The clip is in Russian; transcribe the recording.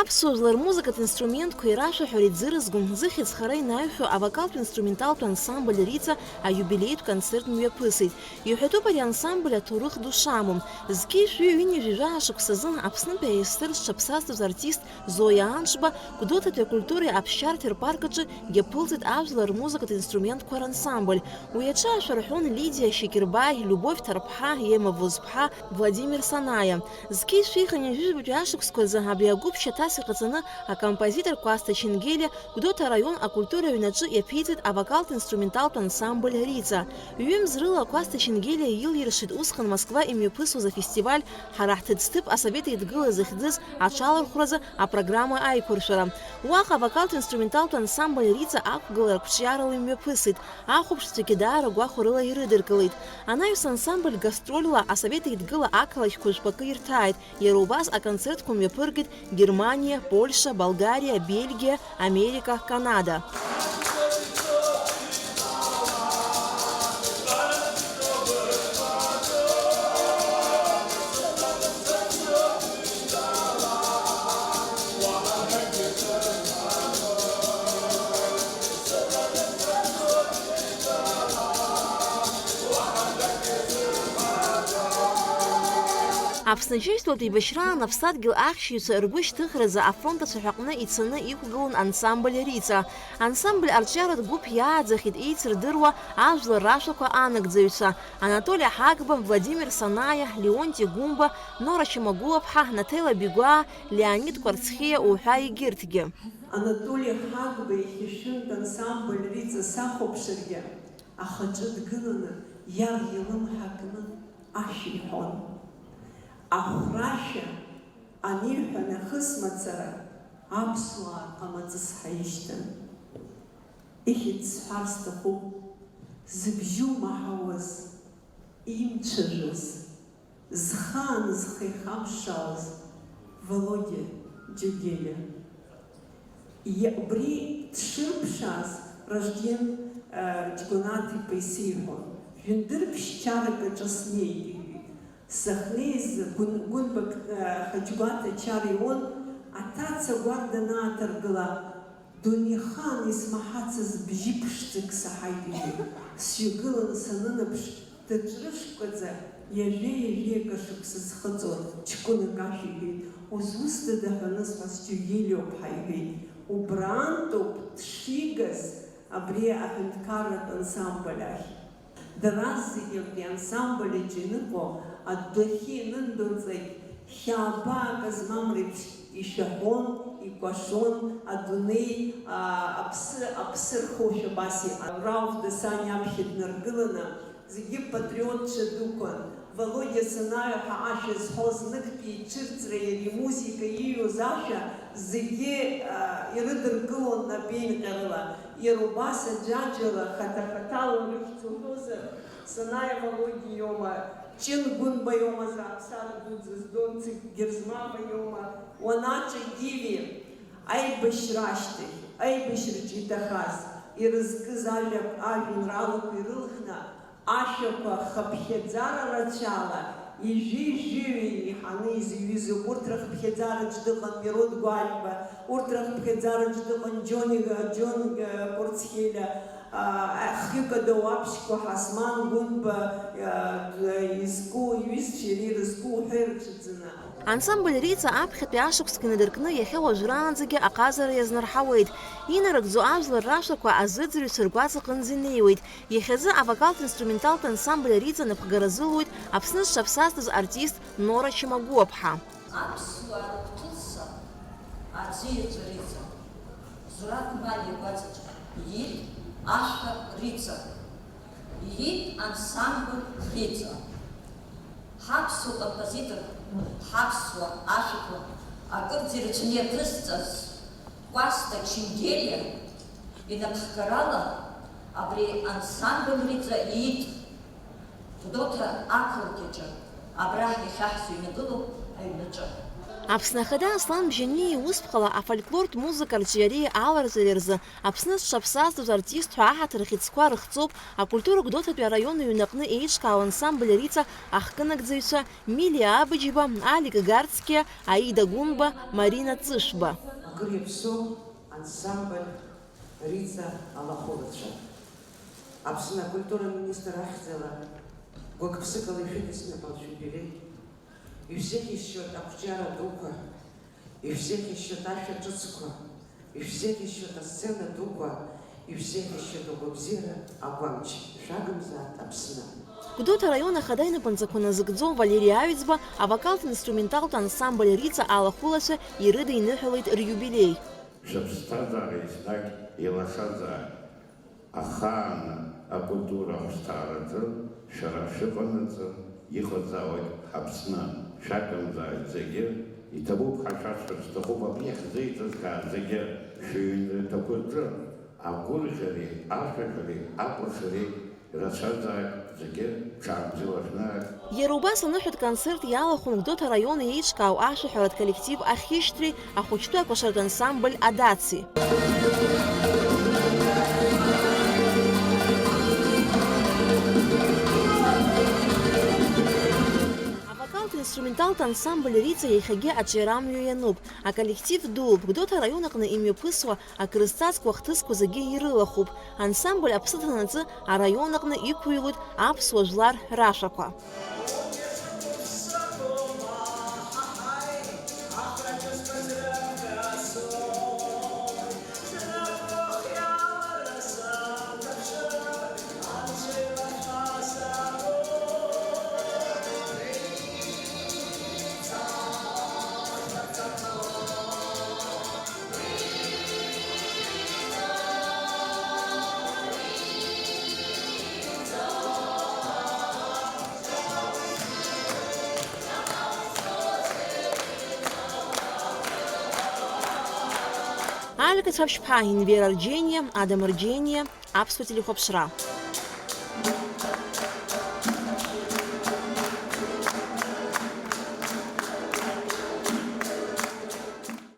Аԥсуа музыкатә инструментқәа ирашәаҳәара иӡырызгон зыхьыӡхара инаҩхьоу авокалтә инструменталтә ансамбль Риҵа аиубилеитә концерт мҩаԥысит. Иҳәатәуп ари ансамбль аҭоурых ду шамам. Зқьи-шәи-ҩынҩажәи аашықәсазы Аԥснытәи аесыр зҽаԥсазтәыз артист Зоиа Аншба Гәдоуҭатәи акультуреи аԥсшьарҭеи рпарк аҿы иаԥылҵит ажәлар рмузыкатә инструментқәа рансамбль. Уи аҿы ашәарҳәон Лидиа Шьекербаи, Любовь Ҭарԥҳа, Ема Возԥҳа, Владимир Санаиа. Зқьи-шәи хынҩажәижәабатәи ашықәсқәазы абри агәыԥ шьаҭас иҟаҵаны акомпозитор Кәасҭа Ченгелиа Гәдоуҭа араион акультура аҩнаҿы иаԥиҵеит авокалтә инструменталтә ансамбль Риҵа. Ҩымз рыла Кәасҭа Ченгелиа илиршит усҟан Москва имҩаԥысуаз афестиваль Ҳара ҳҭыӡҭыԥ асовет еидгыла захьӡыз аҽалархәразы апрограмма аиқәыршәара. Уаҟа авокалтә инструменталтә ансамбль Риҵа ақәгылара қәҿиарала имҩаԥысит. Ахәаԥшцәагьы даара гәахәа рыла ирыдыркылеит. Анаҩс ансамбль гастрольла асовет еидгыла ақалақьқәа жәпакы ирҭааит. Иара убас аконцертқәа мҩаԥыргеит Германия, Польша, Болгария, Бельгия, Америка, Канада. Аԥсны-Џьынџьтәылатә еибашьраан аԥсадгьыл ахьшьыҩцәа ргәы шьҭыхразы афронт ацәаҳәаҟны ицаны иқәгылон ансамбль Риҵа. Ансамбль арҿиаратә гәыԥ иааӡахит еицырдыруа ажәлар рашәақәа анагӡаҩцәа Анатолий Ҳагба, Владимир Санаиа, Леонти Гәымба, Нора Чмагәлаԥҳа, Наҭела Бигәаа, Леонид Кәарцхиа уҳәа егьырҭгьы. Анатолий Ҳагба ихьышәынтә ансамбль Риҵа сахәаԥшыргьы ахаҿы дгыланы иар илымҳа кны ашәа иҳәон. Ахәрашәа аниҳәа нахыс мацара аԥсуаа ҟамаҵыс ҳаишьҭын. Ихьыӡ сҳәар сҭахуп, зыбжьы умаҳауаз, имцәажәоз, зхаан зхы ихамшаауаз Володиа Џьогелиа. Убри дшырԥшааз Ражден Џьгәанаҭ-иԥа исеиҳәон. Жәындыр-ԥшьчарак аҿы снеит. Сахнеиз Гәынбак Хаџьгәаҭ ачара ион, аҭаца гәарда анааҭаргыла, дунеихан исмаҳацыз бжьы ԥшӡак саҳаит иҳәеит. Сҩагыланы санынаԥш, даҿрышкәаӡа иажәа-иажәа акашықәса зхыҵуа ҷкәынак ашәа иҳәеит. Узусҭада ҳәаны сҳәаз Џьогелиоуп-ҳа иҳәеит. Убраантәоуп дшигаз абри аҳәынҭқарратә ансамбль ахь. Дара зегьы абри ансамбль аҿы иныҟәо адәахьы инындәылҵит, хьаабаак змам реиԥш ишәаҳәон, икәашон, адунеи аԥсы рхошәа абас иҟан. Рауф Дасан иаԥхьа днаргыланы зегьы патриотцәа дукәын. Володиа Санаиа ҳәа ашәа зҳәоз нықтәи иҽырҵра иара имузика ииҩуаз ашәа зегьы ирыдыркылон напеинҟьарыла. Иара убас аџьаџьала хата-хатала рыхьӡуҳәозар, Санаиа Володиа иоума, Чин Гәынба иоума зааԥсара дуӡӡаз, Донцик Герзмава иоума, уанаҿа Гиви аибашьра ашьҭахь, аибашьраҿы иҭахаз, ирызкыз ажәеинраалақәа ирылхны, ашәақәа хыԥхьаӡара рацәала, ижәи-ижәиҩ иҳаны изыҩызоуп. Урҭ рыхыԥхьаӡараҿ дыҟан Мирод Гәальба, урҭ рыхыԥхьаӡараҿ дыҟан Џьон Кәарцхелиа, хҩык адауаԥшьқәа Ҳасман Гәынба изку иҩызцәа иара ирызку уҳәа ирҽаӡаны. Ансамбль Риҵа аԥхьатәи ашықәсқәа инадыркны иахьа уажәраанӡагьы аҟазара иазнарҳауеит. Инарыгӡо ажәлар рашәақәа азыӡырҩцәа ргәаҵаҟынӡа инеиуеит. Иахьазы авокалтә инструменталтә ансамбль Риҵа напхгаразылуеит Аԥсны зҽаԥсазтәыз артист Нора Чмагәлаԥҳа. Аԥсуаа рыгәҭыса аӡиаҵәа Риҵа, Зураб Мали игәаҵаҿы иит ашәа Риҵа, иит ансамбль Риҵа. Ҳаԥсуа композитор, ҳаԥсуа ашәақәа акырӡа ирацәаны иаԥызҵаз Кәасҭа Ченгелиа инапхгарала абри ансамбль Риҵа иит Гәдоуҭа ақалақь аҿы, абра иахьаҳзу инагылоу аҩнаҿы. Аԥсны Ахада Аслан Бжьани иусԥҟала афольклортә музыка арҿиареи аларҵареи рзы Аԥсны зҽаԥсазтәыз артистқәа аҳаҭыр хьыӡқәа рыхҵоуп акультура Гәдоуҭатәи араион аҩнаҟны еиҿкаау ансамбль арица ахкынагӡаҩцәа Милиа Абыџьба, Алик Гарцкиа, Аида Гәымба, Марина Ҵышәба. Акыр иаԥсоу ансамбль рица алахәырцәа. Аԥсны акультура министр ахьӡала гәык-ԥсыкала ишәыдысныҳәалт шәиубилеи. Ишәзеиӷьасшьоит ақәҿиара дуқәа, ишәзеиӷьасшьоит ашәа ҿыцқәа, ишәзеиӷьасшьоит асцена дуқәа, ишәзеиӷьасшьоит агәабзиара агәамч. Шәагымзаат Аԥсны. Гәдоуҭа араион Ахада инапынҵақәа назыгӡо Валерия Аҩӡба авокалтә инструменталтә ансамбль рица алахәылацәа ирыдиныҳәалеит риубилеи. Шәыԥсҭазаара еснагь еилашазааит. Ахаан акультура ҳәсҭаараҿы шәара шәыҟанаҵы иҟаҵауеит Аԥсны. Шәагымзааит зегьы, иҭабуп ҳашәашәар сҭахуп абни ҳзеиҭазгаз зегьы шәыҩнрақәа рҿы агәырӷьареи, ашәаҳәареи, акәашареи ирацәазааит зегьы ҽаабзиалашәнааит. Иара убас аныҳәатә концерт иалахәын Гәдоуҭа араион еиҿкаау ашәаҳәаратә коллектив Ахьышьҭреи, ахәыҷтәы акәашаратә ансамбль Адаци. Инструменталтә ансамбль рица иахьагьы аҿиарамҩа иануп. Аколлектив дууп. Гәдоуҭа араион аҟны имҩаԥысуа акрызҵазкуа хҭысқәа зегьы ирылахуп. Ансамбль аԥсы ҭанаҵы араион аҟны иқәыҩлоит аԥсуа жәлар рашәақәа. Алика Цәаԥшьԥа, Инвера Рџьениа, Адам Рџьениа, Аԥсуа телехәаԥшра.